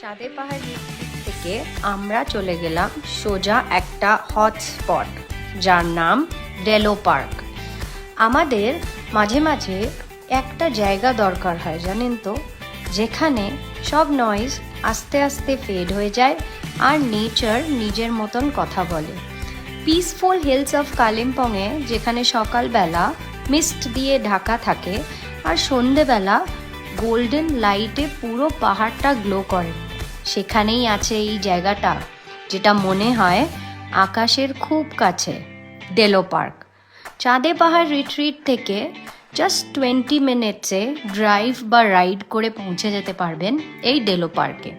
চাঁদে পাহাড় রিট্রিট থেকে আমরা চলে গেলাম সোজা একটা হটস্পট যার নাম ডেলো পার্ক। আমাদের মাঝে মাঝে একটা জায়গা দরকার হয় জানেন তো, যেখানে সব নয়েজ আস্তে আস্তে ফেড হয়ে যায় আর নেচার নিজের মতন কথা বলে। পিসফুল হিলস অফ কালিম্পংয়ে যেখানে সকালবেলা মিস্ট দিয়ে ঢাকা থাকে আর সন্ধেবেলা গোল্ডেন লাইটে পুরো পাহাড়টা গ্লো করে, সেখানেই আছে এই জায়গাটা যেটা মনে হয় আকাশের খুব কাছে, ডেলো পার্ক। চাঁদে পাহাড় রিট্রিট থেকে জাস্ট 20 মিনিটসে ড্রাইভ বা রাইড করে পৌঁছে যেতে পারবেন এই ডেলো পার্কে।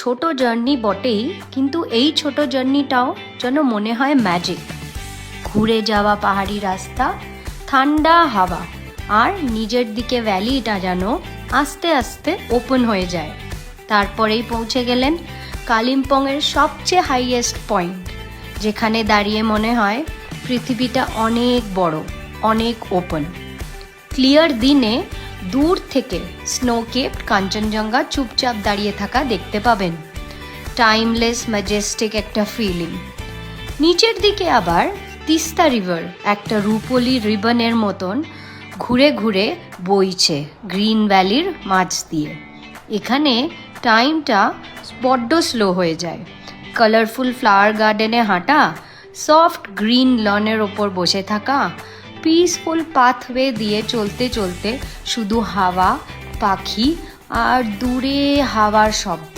ছোট জার্নি বটেই, কিন্তু এই ছোট জার্নিটাও যেন মনে হয় ম্যাজিক। ঘুরে যাওয়া পাহাড়ি রাস্তা, ঠান্ডা হাওয়া আর নিজের দিকে ভ্যালিটা যেন আস্তে আস্তে ওপেন হয়ে যায়। তারপরেই পৌঁছে গেলেন কালিম্পংয়ের সবচেয়ে হাইয়েস্ট পয়েন্ট, যেখানে দাঁড়িয়ে মনে হয় পৃথিবীটা অনেক বড়, অনেক ওপেন। ক্লিয়ার দিনে দূর থেকে স্নোকেপড কাঞ্চনজঙ্ঘা চুপচাপ দাঁড়িয়ে থাকা দেখতে পাবেন। টাইমলেস ম্যাজেস্টিক একটা ফিলিং। নিচের দিকে আবার তিস্তা রিভার একটা রূপোলি রিবনের মতন ঘুরে ঘুরে বইছে গ্রিন ভ্যালির মাঝ দিয়ে। এখানে টাইমটা বড্ড স্লো হয়ে যায়। কালারফুল ফ্লাওয়ার গার্ডেনে হাঁটা, সফট গ্রিন লনের ওপর বসে থাকা, পিসফুল পাথওয়ে দিয়ে চলতে চলতে শুধু হাওয়া, পাখি আর দূরে হাওয়ার শব্দ।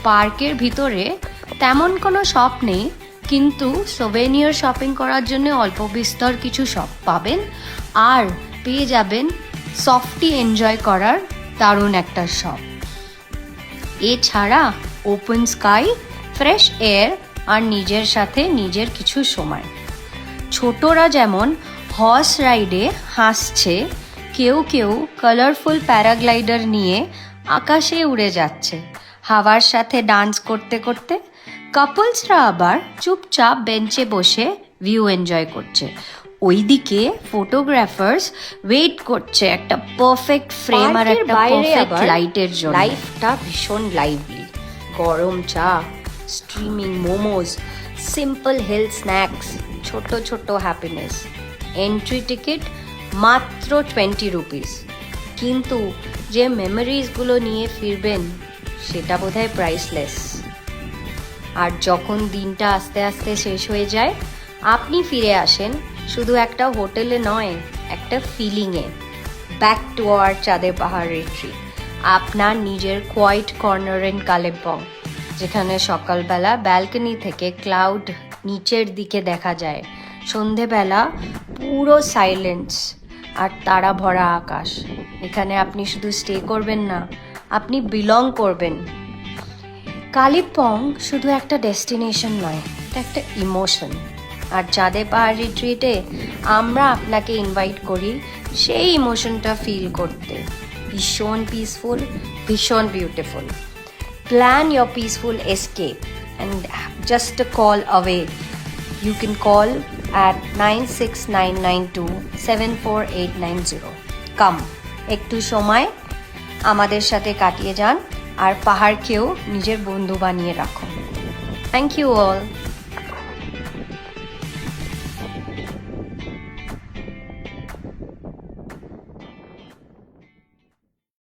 পার্কের ভিতরে তেমন কোনো শপ নেই, কিন্তু সোভেনিয়ার শপিং করার জন্য অল্প বিস্তর কিছু শপ পাবেন আর পেয়ে যাবেন সফটি এনজয় করার দারুণ একটা শপ। এছাড়া ওপেন স্কাই, ফ্রেশ এয়ার আর নিজের সাথে নিজের কিছু সময়। ছোটরা যেমন হর্স রাইডে হাসছে, কেউ কেউ কালারফুল প্যারাগ্লাইডার নিয়ে আকাশে উড়ে যাচ্ছে হাওয়ার সাথে ডান্স করতে করতে। কাপলসরা আবার চুপচাপ বেঞ্চে বসে ভিউ এনজয় করছে। ওইদিকে ফটোগ্রাফার্স ওয়েট করছে একটা পারফেক্ট ফ্রেম আর একটা পারফেক্ট লাইটের জন্য। লাইফটা ভীষণ লাইভলি। গরম চা, streaming momos, simple hill snacks, ছোট ছোট হ্যাপিনেস। এন্ট্রি টিকিট মাত্র 20 রুপিস, কিন্তু যে মেমোরিজগুলো নিয়ে ফিরবেন সেটা বোধহয় প্রাইসলেস। আর যখন দিনটা আস্তে আস্তে শেষ হয়ে যায়, আপনি ফিরে আসেন শুধু একটা হোটেলে নয়, একটা ফিলিংয়ে। ব্যাক টু আওয়ার চাঁদে পাহাড় রিট্রিট, আপনার নিজের কোয়াইট কর্নার ইন কালিম্পং, যেখানে সকালবেলা ব্যালকনি থেকে ক্লাউড নিচের দিকে দেখা যায়, সন্ধেবেলা পুরো সাইলেন্স আর তারা ভরা আকাশ। এখানে আপনি শুধু স্টে করবেন না, আপনি বিলং করবেন। কালিম্পং শুধু একটা ডেস্টিনেশন নয়, এটা একটা ইমোশন। আর চাঁদে পাহাড় রিট্রিটে আমরা আপনাকে ইনভাইট করি সেই ইমোশনটা ফিল করতে। ভীষণ পিসফুল, ভীষণ beautiful. Plan your peaceful escape and just a call away. You can call at 9699274890. কাম, একটু সময় আমাদের সাথে কাটিয়ে যান আর পাহাড়কেও নিজের বন্ধু বানিয়ে রাখুন। Thank you all.